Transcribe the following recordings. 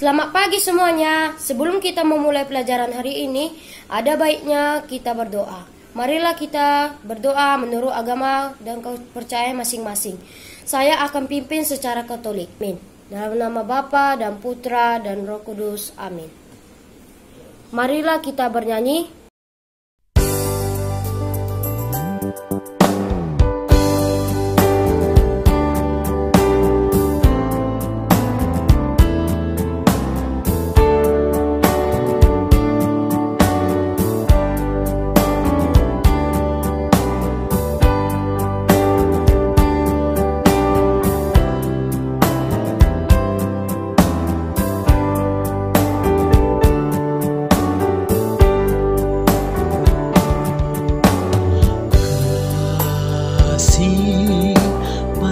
Selamat pagi semuanya. Sebelum kita memulai pelajaran hari ini, ada baiknya kita berdoa. Marilah kita berdoa menurut agama dan kepercayaan masing-masing. Saya akan pimpin secara Katolik. Amin. Dalam nama Bapa dan Putra dan Roh Kudus. Amin. Marilah kita bernyanyi.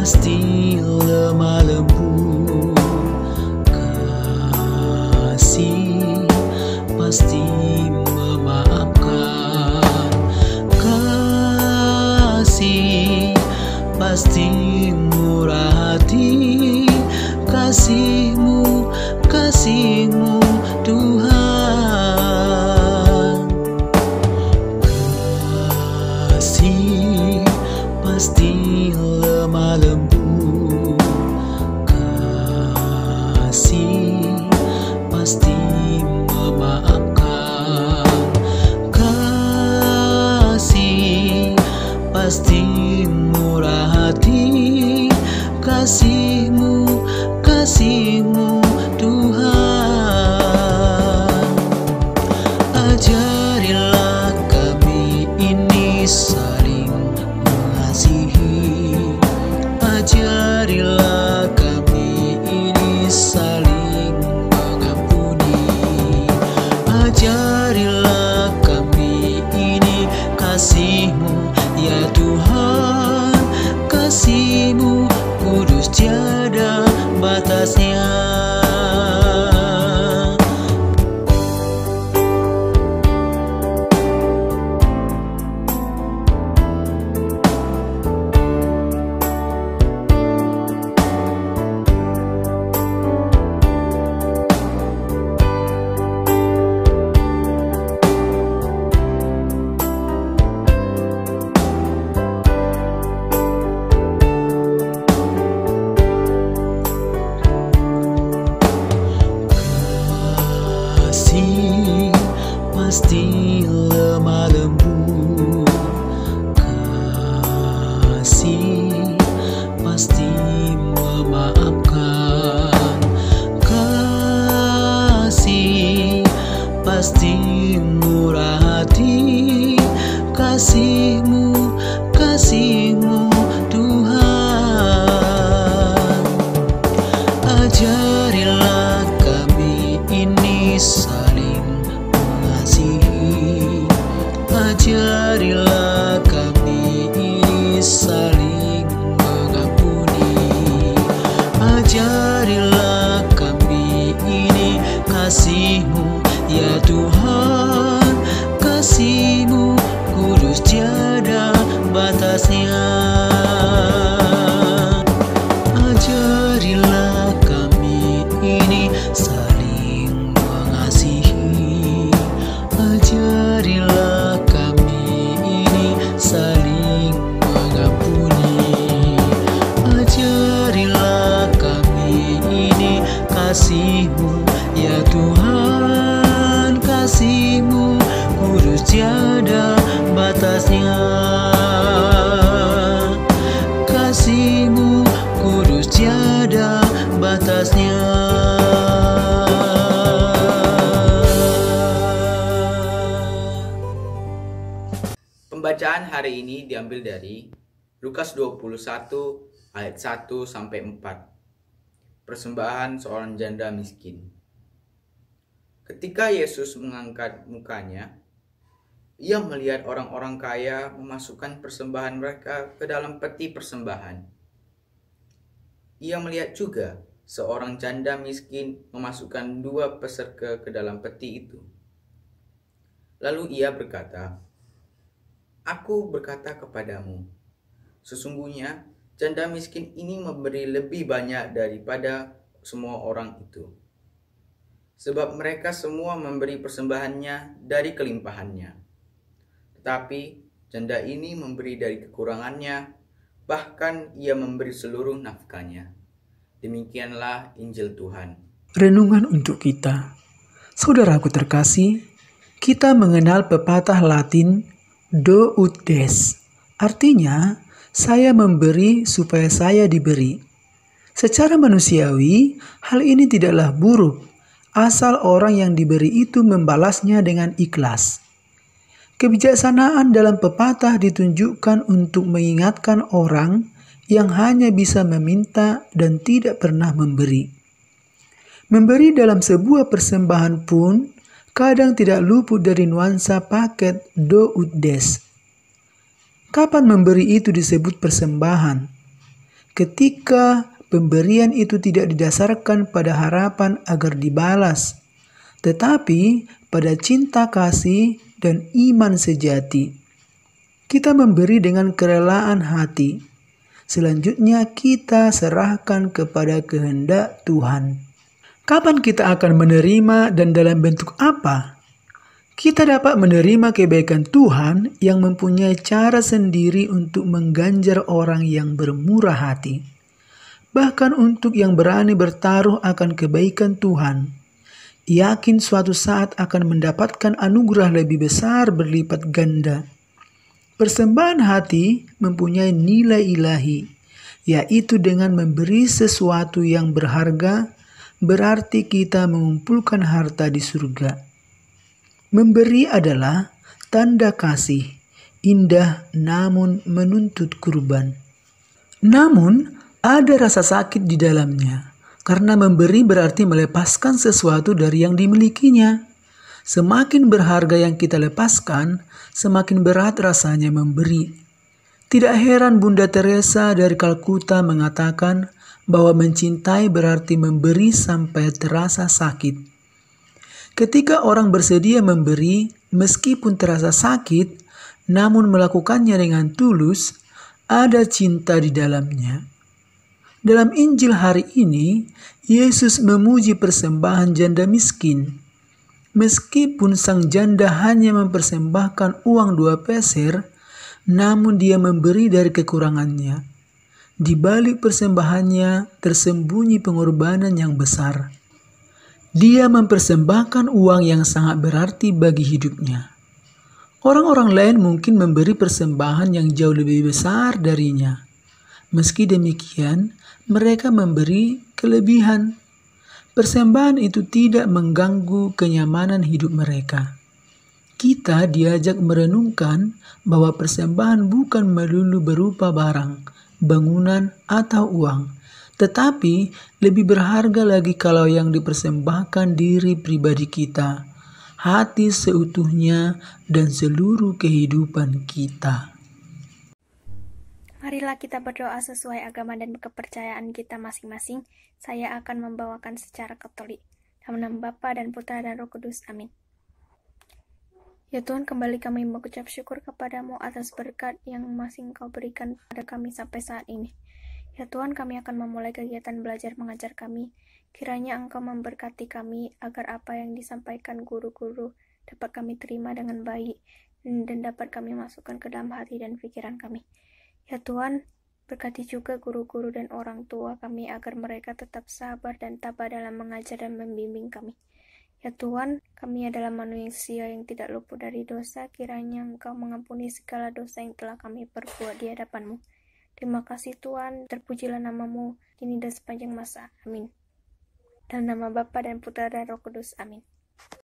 Pasti lemah lembut, kasih pasti memaafkan, kasih pasti murah hati, kasihmu Tuhan, kasih pasti lemah lembut, kasih pasti memaafkan, kasih pasti murah hati, kasihmu Tuhan. Ajarilah kami ini saling mengasihi, ajarilah kami ini saling mengampuni, ajarilah kami ini kasih-Mu ya Tuhan, kasih-Mu kudus tiada batasnya. Pasti lemah lembut, kasih pasti memaafkan, kasih pasti murah hati, kasihmu Tuhan. Ajarilah kami ini saling mengasihi, ajarilah kami ini saling mengampuni, ajarilah kami ini kasih-Mu ya Tuhan, kasih-Mu kudus tiada batasnya. Ajarilah kami ini saling mengasihi, ajarilah kami ini saling mengampuni, ajarilah kami ini kasih-Mu ya Tuhan, kasih-Mu kudus tiada batasnya, kasih-Mu kudus tiada batasnya. Pembacaan hari ini diambil dari Lukas 21 ayat 1 sampai 4. Persembahan seorang janda miskin. Ketika Yesus mengangkat mukanya, ia melihat orang-orang kaya memasukkan persembahan mereka ke dalam peti persembahan. Ia melihat juga seorang janda miskin memasukkan 2 peserka ke dalam peti itu. Lalu ia berkata, "Aku berkata kepadamu, sesungguhnya janda miskin ini memberi lebih banyak daripada semua orang itu. sebab mereka semua memberi persembahannya dari kelimpahannya. Tetapi janda ini memberi dari kekurangannya, bahkan ia memberi seluruh nafkahnya. Demikianlah Injil Tuhan. Renungan untuk kita. Saudaraku terkasih, kita mengenal pepatah Latin do ut des. Artinya, saya memberi supaya saya diberi. Secara manusiawi, hal ini tidaklah buruk, asal orang yang diberi itu membalasnya dengan ikhlas. Kebijaksanaan dalam pepatah ditunjukkan untuk mengingatkan orang yang hanya bisa meminta dan tidak pernah memberi. Memberi dalam sebuah persembahan pun kadang tidak luput dari nuansa paket do ut des. Kapan memberi itu disebut persembahan? Ketika pemberian itu tidak didasarkan pada harapan agar dibalas, tetapi pada cinta kasih dan iman sejati. Kita memberi dengan kerelaan hati. Selanjutnya kita serahkan kepada kehendak Tuhan. Kapan kita akan menerima dan dalam bentuk apa? Kita dapat menerima kebaikan Tuhan yang mempunyai cara sendiri untuk mengganjar orang yang bermurah hati. Bahkan untuk yang berani bertaruh akan kebaikan Tuhan, yakin suatu saat akan mendapatkan anugerah lebih besar berlipat ganda. Persembahan hati mempunyai nilai ilahi, yaitu dengan memberi sesuatu yang berharga, berarti kita mengumpulkan harta di surga. Memberi adalah tanda kasih, indah namun menuntut kurban. Namun, ada rasa sakit di dalamnya, karena memberi berarti melepaskan sesuatu dari yang dimilikinya. Semakin berharga yang kita lepaskan, semakin berat rasanya memberi. Tidak heran Bunda Teresa dari Kalkuta mengatakan bahwa mencintai berarti memberi sampai terasa sakit. Ketika orang bersedia memberi, meskipun terasa sakit, namun melakukannya dengan tulus, ada cinta di dalamnya. Dalam Injil hari ini, Yesus memuji persembahan janda miskin. Meskipun sang janda hanya mempersembahkan uang 2 peser, namun dia memberi dari kekurangannya. Di balik persembahannya tersembunyi pengorbanan yang besar. Dia mempersembahkan uang yang sangat berarti bagi hidupnya. Orang-orang lain mungkin memberi persembahan yang jauh lebih besar darinya. Meski demikian, mereka memberi kelebihan. Persembahan itu tidak mengganggu kenyamanan hidup mereka. Kita diajak merenungkan bahwa persembahan bukan melulu berupa barang, bangunan, atau uang. Tetapi lebih berharga lagi kalau yang dipersembahkan diri pribadi kita, hati seutuhnya, dan seluruh kehidupan kita. Marilah kita berdoa sesuai agama dan kepercayaan kita masing-masing. Saya akan membawakan secara Katolik. Dalam nama Bapa dan Putra dan Roh Kudus. Amin. Ya Tuhan, kembali kami mengucap syukur kepadamu atas berkat yang masih Engkau berikan pada kami sampai saat ini. Ya Tuhan, kami akan memulai kegiatan belajar mengajar kami. Kiranya Engkau memberkati kami agar apa yang disampaikan guru-guru dapat kami terima dengan baik dan dapat kami masukkan ke dalam hati dan pikiran kami. Ya Tuhan, berkati juga guru-guru dan orang tua kami agar mereka tetap sabar dan tabah dalam mengajar dan membimbing kami. Ya Tuhan, kami adalah manusia yang tidak luput dari dosa. Kiranya Engkau mengampuni segala dosa yang telah kami perbuat di hadapan-Mu. Terima kasih Tuhan, terpujilah nama-Mu, kini dan sepanjang masa. Amin. Dalam nama Bapa dan Putra dan Roh Kudus. Amin.